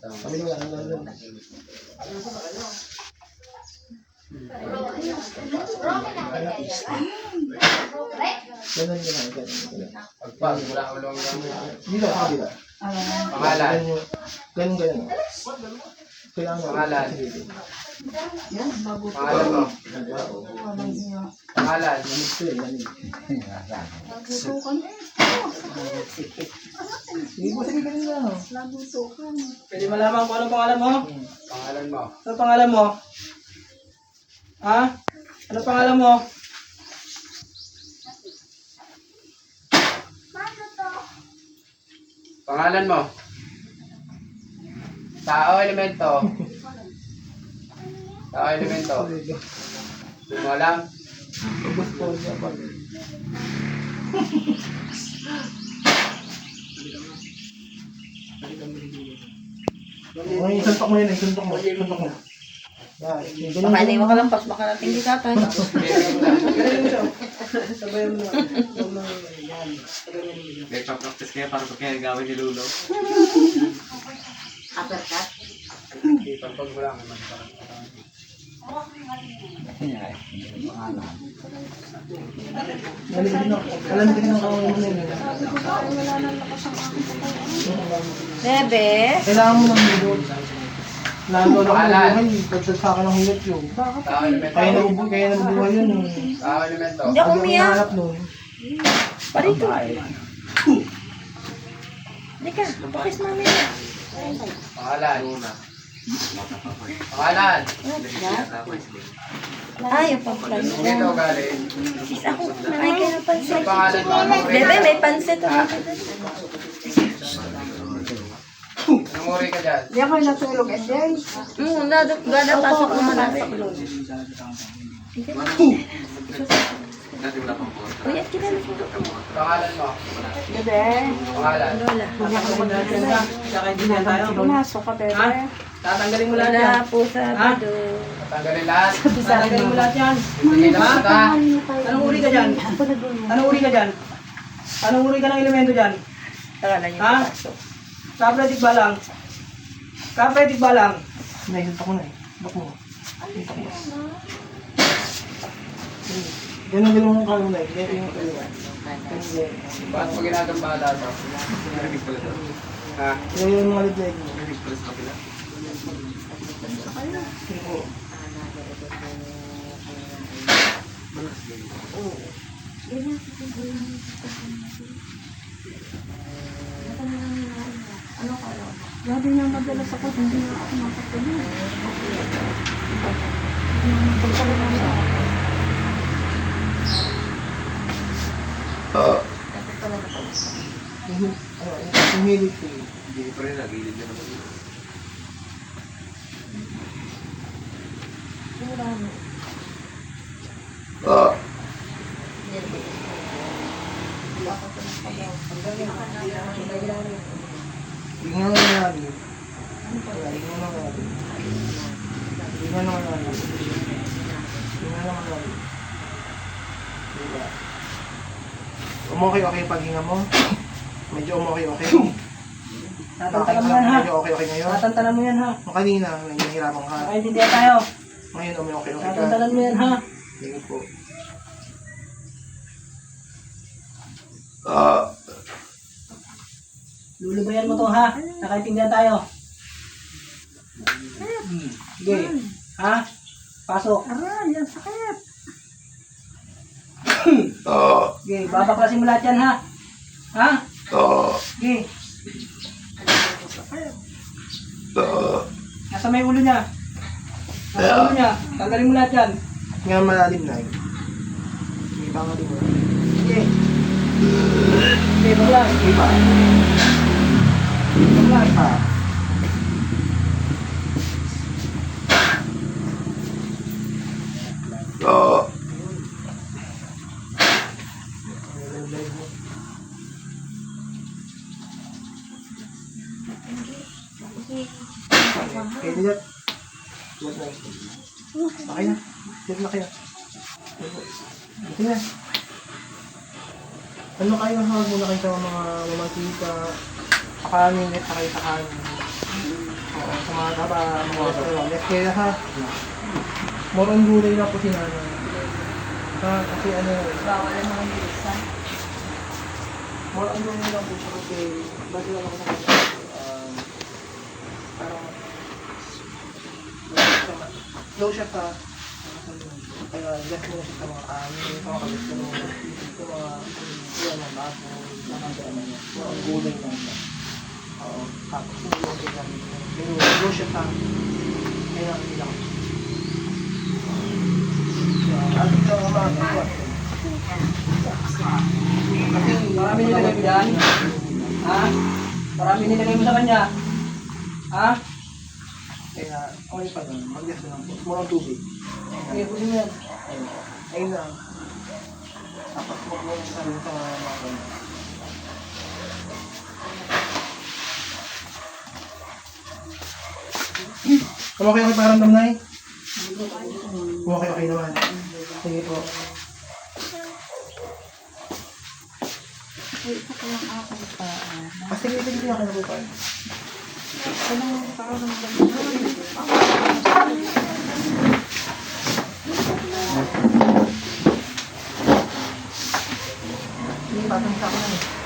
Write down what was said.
Sabi nyo lang, ganun. Pagpag, wala ulong lang. Dito, kabila. Pangalan. Ganun. Kailangan Pangalan. Bago Pangalan mo. Pangalan. Sige po, sige ganun lang. Pwede malaman kung anong pangalan mo? Pangalan mo. Ano pangalan mo? Ha? Ano pangalan mo? Pangalan mo. Tao, elemento. Tao, elemento. Hindi mo alam. Ubus po siya pag... May suntok mo yun, suntok mo. Suntok mo. Yan, ganun. Baka naiwan ka lang pas, baka natin di tatay. Sabayan mo na. May pa-practice kaya para kaya gawin ni Lulo. Uppercut. Pagpag mo lang. Alam din ang kawalan mo yun. Bebe. Kailangan mo ng hilot. Lalo na kung buhay, dagdag sa akin ng hilot yun. Tao, elemento. Kaya nabubuhay yun. Tao, elemento. Hindi ako Pag umiyak. hinahanap nun, Parito. Hindi ka, pakis mami na. Pangalan. Pangalan. Ay, yung pampansit. Dito galing. Sis, ako, ay kayo ng pansit. Pangalan mo. Bebe, may pansit. Anong uri ka dyan? Hindi ako natulog, Eden. Gada pasok mo marami. Dati wala pang po. Uy, at kita na po. Pangalan mo. Bebe. Pangalan. Lola. Tsaka hindi na tayo. Pumasok ka, Bebe. Ha? Tatanggalin mo lahat yan. Wala po sa bado. Tanggalin lahat. Tatanggalin mo lahat yan. Tingin na kita. Anong uri ka dyan? Anong uri ka dyan? Anong uri ka ng elemento dyan? Tara na yung Ha? pasok. Kapretik ba lang? Kapretik ba lang? may suntok mo na eh. Bak mo. Suntok mo. Ganun mo kayo na eh. Ganun yung kaliwa. Ba't mo ginagambala ito? Narinig pala ito. Ha? Ganun yung mga leg mo. Narinig pala sa kapila. Sige po. Grabe na madalas ako, hindi na ako makatuloy. Humility. Hindi pa rin nagilid na naman yun. Hindi nga nangyari. Hindi nga nangyari. Hindi nga nangyari. Hindi nga nangyari. Diba? Okay paghinga mo? Medyo okay. Tatantanan mo yan ha. Medyo okay ngayon? Tatantanan mo yan ha. Nung kanina, nahihirapan ka. Nakaintindihan tayo. Ngayon, okay ka. Tatantanan mo yan ha. Sige po. Lulubayan mo to ha. Nakaintindihan tayo. Sige. Ha? Pasok. Aray, ang sakit. Sige, babaklasin mo lahat yan ha. Ha? Sige. Nasa may ulo niya. Nasa ulo niya. Tanggalin mo lahat yan. Nga malalim na eh. Sige, pangalim mo. Sige. Sige, baklas. Sige pa. Baklas. Pa. Okay, dilat. Dilat na. Okay na. Dilat na kayo. Okay na. Ano kayo, hawag muna kayo sa mga mamantika, kakanin, at kayo sa kanin. Sa mga restaurant. Kaya ha, more on gulay lang po si nanay. Ha, kasi ano, Bawal ang mga bilisan. more on gulay lang po siya kasi bago lang ako nakita. Parang, low siya sa, kaya less mo na siya sa mga kanin, sa mga kalistero, sa mga baboy, sa mga ano niya. More on gulay lang siya. Oo, tapos yung gulay lang. Pero low siya sa, kaya hindi lang. At ito ang mga Kasi marami nilagay mo dyan. Ha? Marami nilagay mo sa kanya. Ha? kaya okay pa doon, mag-gas na lang po. More on tubig. Sige, pusin mo yan. Ayun lang. Tapos huwag mo sa rin sa mga ganyan. Okay pakiramdam na eh? Okay naman. Sige po. Ay, ito ko lang ako pa. Kasi hindi ako na po pa. Anong nakaramdam? Hindi, patang sa ako na eh.